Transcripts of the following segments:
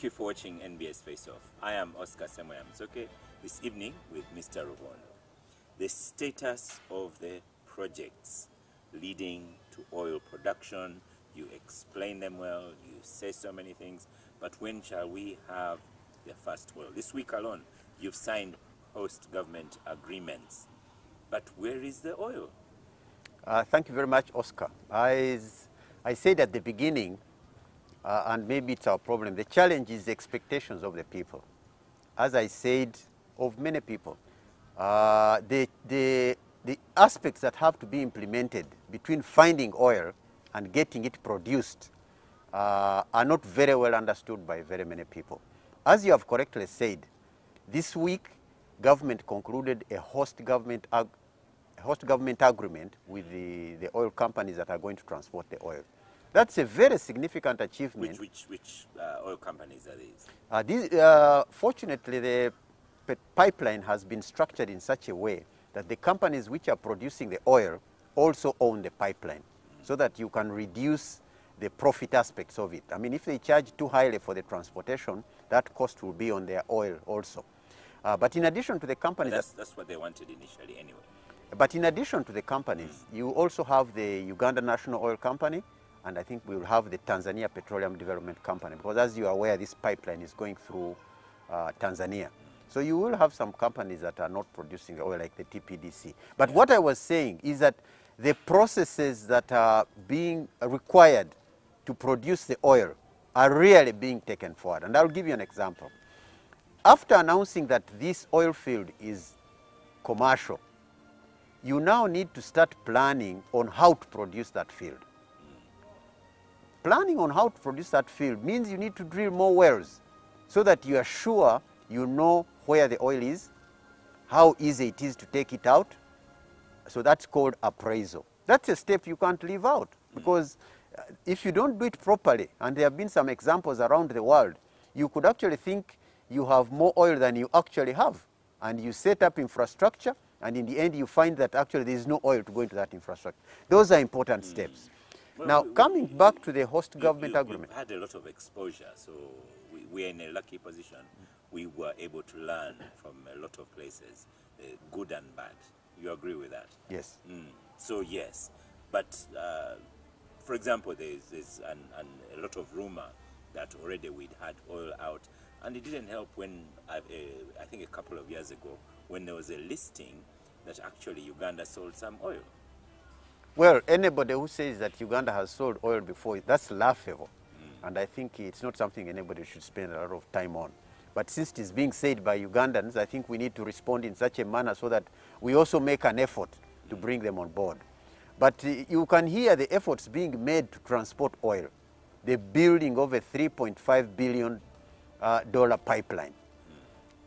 Thank you for watching NBS Face Off. I am Oscar Semweya Musoke, this evening with Mr. Rubondo. The status of the projects leading to oil production, you explain them well, you say so many things, but when shall we have the first oil? This week alone, you've signed host government agreements, but where is the oil? Thank you very much, Oscar. I said at the beginning, and maybe it's our problem, the challenge is the expectations of the people. As I said, of many people, the aspects that have to be implemented between finding oil and getting it produced are not very well understood by very many people. As you have correctly said, this week, government concluded a host government agreement with the oil companies that are going to transport the oil. That's a very significant achievement. Which oil companies are these? Fortunately, the pipeline has been structured in such a way that the companies which are producing the oil also own the pipeline, so that you can reduce the profit aspects of it. I mean, if they charge too highly for the transportation, that cost will be on their oil also. But in addition to the companies... That's what they wanted initially anyway. But in addition to the companies, you also have the Uganda National Oil Company, and I think we will have the Tanzania Petroleum Development Company, because as you are aware, this pipeline is going through Tanzania. So you will have some companies that are not producing oil, like the TPDC. But what I was saying is that the processes that are being required to produce the oil are really being taken forward. And I'll give you an example. After announcing that this oil field is commercial, you now need to start planning on how to produce that field. Planning on how to produce that field means you need to drill more wells so that you are sure you know where the oil is, how easy it is to take it out. So that's called appraisal. That's a step you can't leave out, because if you don't do it properly, and there have been some examples around the world, you could actually think you have more oil than you actually have. And you set up infrastructure, and in the end you find that actually there is no oil to go into that infrastructure. Those are important steps. Well, now, coming back to the host government agreement. You've had a lot of exposure, so we are in a lucky position. We were able to learn from a lot of places, good and bad. You agree with that? Yes. So yes, but for example, there's a lot of rumor that already we'd had oil out, and it didn't help when, I think a couple of years ago, when there was a listing that actually Uganda sold some oil. Well, anybody who says that Uganda has sold oil before, that's laughable. And I think it's not something anybody should spend a lot of time on. But since it is being said by Ugandans, I think we need to respond in such a manner so that we also make an effort to bring them on board. But you can hear the efforts being made to transport oil. The building of a $3.5 billion pipeline.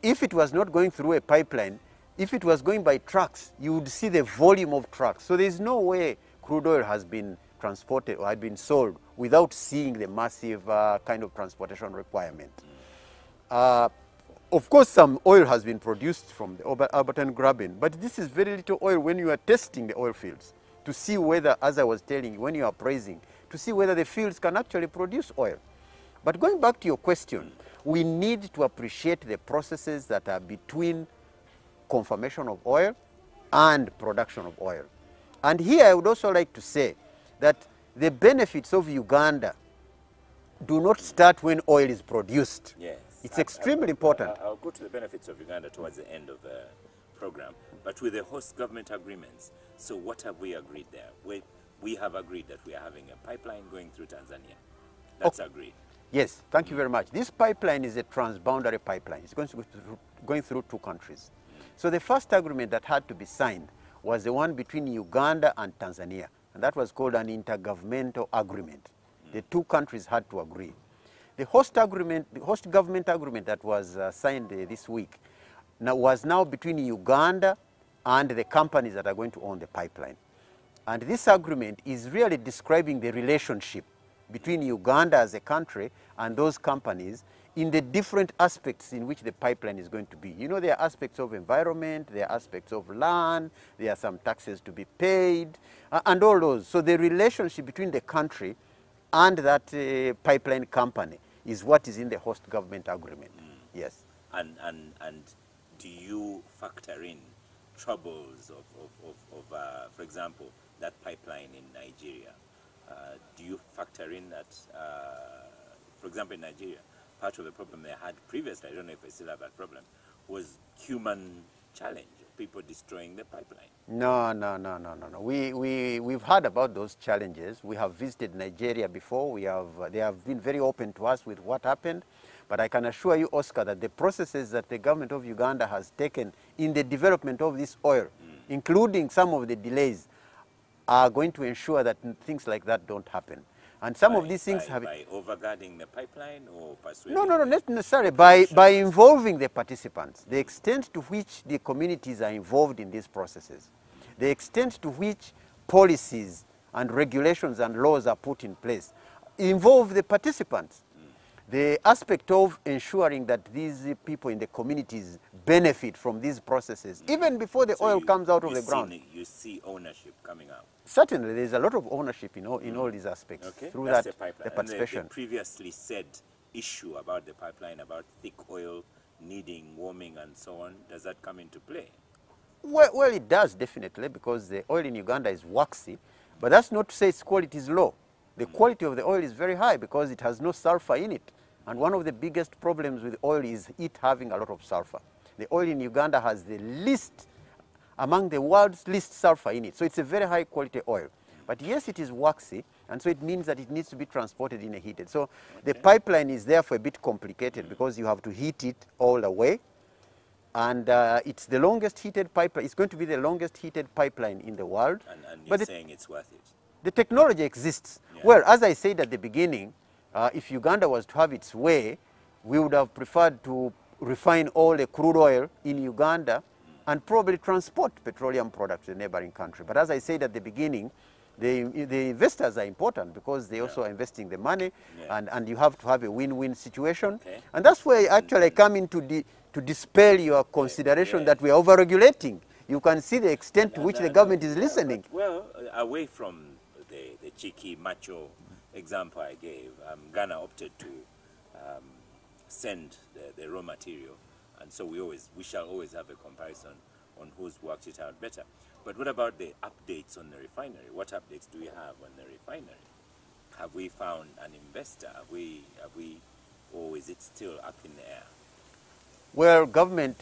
If it was not going through a pipeline, if it was going by trucks, you would see the volume of trucks. So there's no way crude oil has been transported or had been sold without seeing the massive kind of transportation requirement. Of course, some oil has been produced from the Albertan Graben, but this is very little oil when you are testing the oil fields to see whether, as I was telling you, when you are appraising, to see whether the fields can actually produce oil. But going back to your question, we need to appreciate the processes that are between confirmation of oil and production of oil. And here I would also like to say that the benefits of Uganda do not start when oil is produced. Yes. It's extremely important. I'll go to the benefits of Uganda towards the end of the program. But with the host government agreements, so what have we agreed there? We have agreed that we are having a pipeline going through Tanzania. That's agreed. Yes, thank you very much. This pipeline is a transboundary pipeline. It's going through two countries. So the first agreement that had to be signed was the one between Uganda and Tanzania, and that was called an intergovernmental agreement. The two countries had to agree. The host government agreement that was signed this week was now between Uganda and the companies that are going to own the pipeline. And this agreement is really describing the relationship between Uganda as a country and those companies in the different aspects in which the pipeline is going to be. You know, there are aspects of environment, there are aspects of land, there are some taxes to be paid, and all those. So the relationship between the country and that pipeline company is what is in the host government agreement. Yes. And do you factor in troubles of for example, that pipeline in Nigeria? Do you factor in that, for example, in Nigeria, part of the problem they had previously, I don't know if they still have that problem, was human challenge, people destroying the pipeline? No. We've heard about those challenges. We have visited Nigeria before. They have been very open to us with what happened. But I can assure you, Oscar, that the processes that the government of Uganda has taken in the development of this oil, including some of the delays, are going to ensure that things like that don't happen. And some of these things have... By overguarding the pipeline or persuading... No, not necessarily. By involving the participants, the extent to which the communities are involved in these processes, the extent to which policies and regulations and laws are put in place, involve the participants. The aspect of ensuring that these people in the communities benefit from these processes, even before the oil comes out of the ground. You see ownership coming out? Certainly, there's a lot of ownership in all these aspects. Okay. Through That's that, the pipeline. the participation. And the previously said issue about the pipeline, about thick oil needing warming and so on, does that come into play? Well, it does, definitely, because the oil in Uganda is waxy, but that's not to say its quality is low. The quality of the oil is very high because it has no sulfur in it. And one of the biggest problems with oil is it having a lot of sulfur. The oil in Uganda has the least, among the world's least sulfur in it. So it's a very high quality oil. But yes, it is waxy, and so it means that it needs to be transported in a heated. So the pipeline is therefore a bit complicated because you have to heat it all the way. And it's the longest heated pipeline. It's going to be the longest heated pipeline in the world. And you're saying it's worth it? The technology exists. Yeah. Well, as I said at the beginning, if Uganda was to have its way, we would have preferred to refine all the crude oil in Uganda and probably transport petroleum products to the neighboring country. But as I said at the beginning, the investors are important because they also are investing the money, and you have to have a win-win situation. Okay. And that's where actually I come in to dispel your consideration that we are overregulating. You can see the extent to which the government is listening. Well, away from the cheeky macho example I gave, Ghana opted to send the raw material, and so we shall always have a comparison on who's worked it out better. But what about the updates on the refinery? What updates do we have on the refinery? Have we found an investor? Or is it still up in the air? Well, government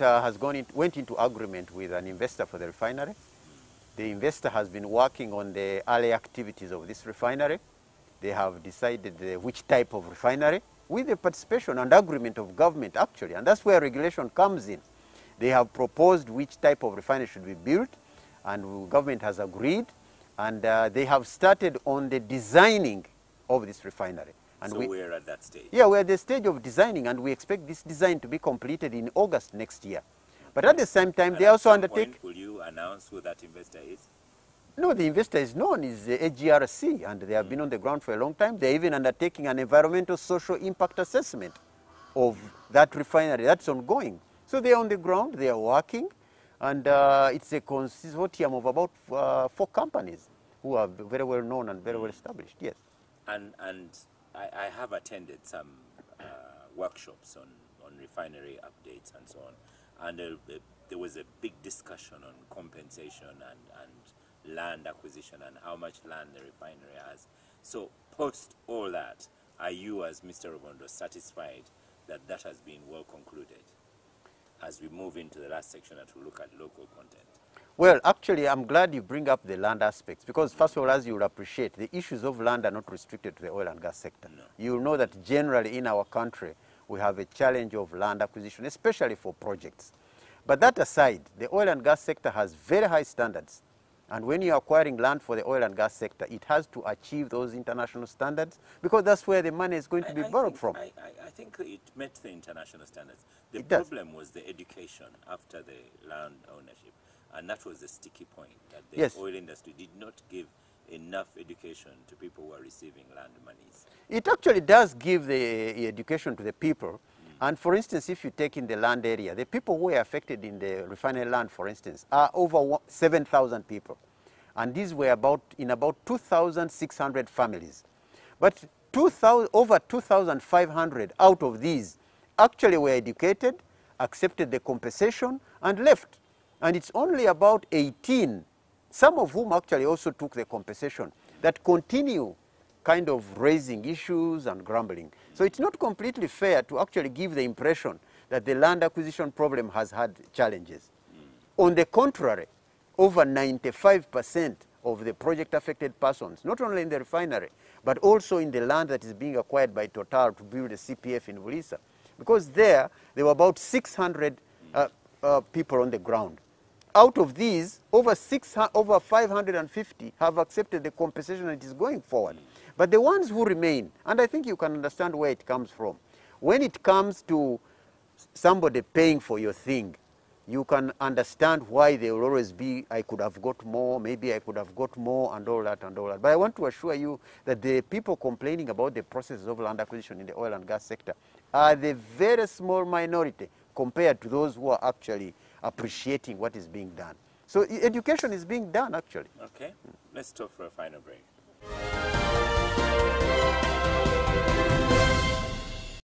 went into agreement with an investor for the refinery. The investor has been working on the early activities of this refinery. They have decided which type of refinery, with the participation and agreement of government, actually. And that's where regulation comes in. They have proposed which type of refinery should be built, and government has agreed. And they have started on the designing of this refinery. And so we're at that stage? Yeah, we're at the stage of designing, and we expect this design to be completed in August next year. But at the same time, they also undertake... Will you announce who that investor is? No, the investor is known, is the AGRC, and they have been on the ground for a long time. They're even undertaking an environmental social impact assessment of that refinery. That's ongoing. So they're on the ground, they are working, and it's a consortium of about 4 companies who are very well known and very well established, yes. And I have attended some workshops on refinery updates and so on, and there was a big discussion on compensation and land acquisition and how much land the refinery has. So post all that, are you as Mr. Rubondo satisfied that that has been well concluded as we move into the last section that will look at local content? Well, actually, I'm glad you bring up the land aspects because, first of all, as you will appreciate, the issues of land are not restricted to the oil and gas sector. No. You know that generally in our country, we have a challenge of land acquisition, especially for projects. But that aside, the oil and gas sector has very high standards. And when you're acquiring land for the oil and gas sector, it has to achieve those international standards because that's where the money is going to be borrowed from. I think it met the international standards. The problem was the education after the land ownership. And that was the sticky point, that the oil industry did not give enough education to people who are receiving land monies. It actually does give the education to the people. And for instance, if you take in the land area, the people who were affected in the refinery land, for instance, are over 7,000 people. And these were in about 2,600 families. But over 2,500 out of these actually were educated, accepted the compensation, and left. And it's only about 18, some of whom actually also took the compensation, that continue kind of raising issues and grumbling. So it's not completely fair to actually give the impression that the land acquisition problem has had challenges. On the contrary, over 95% of the project-affected persons, not only in the refinery, but also in the land that is being acquired by Total to build a CPF in Vulisa, because there were about 600 people on the ground. Out of these, over 550 have accepted the compensation and it is going forward. But the ones who remain, and I think you can understand where it comes from, when it comes to somebody paying for your thing, you can understand why there will always be, I could have got more, maybe I could have got more, and all that and all that. But I want to assure you that the people complaining about the processes of land acquisition in the oil and gas sector are the very small minority compared to those who are actually appreciating what is being done. So education is being done, actually. Okay, let's stop for a final break.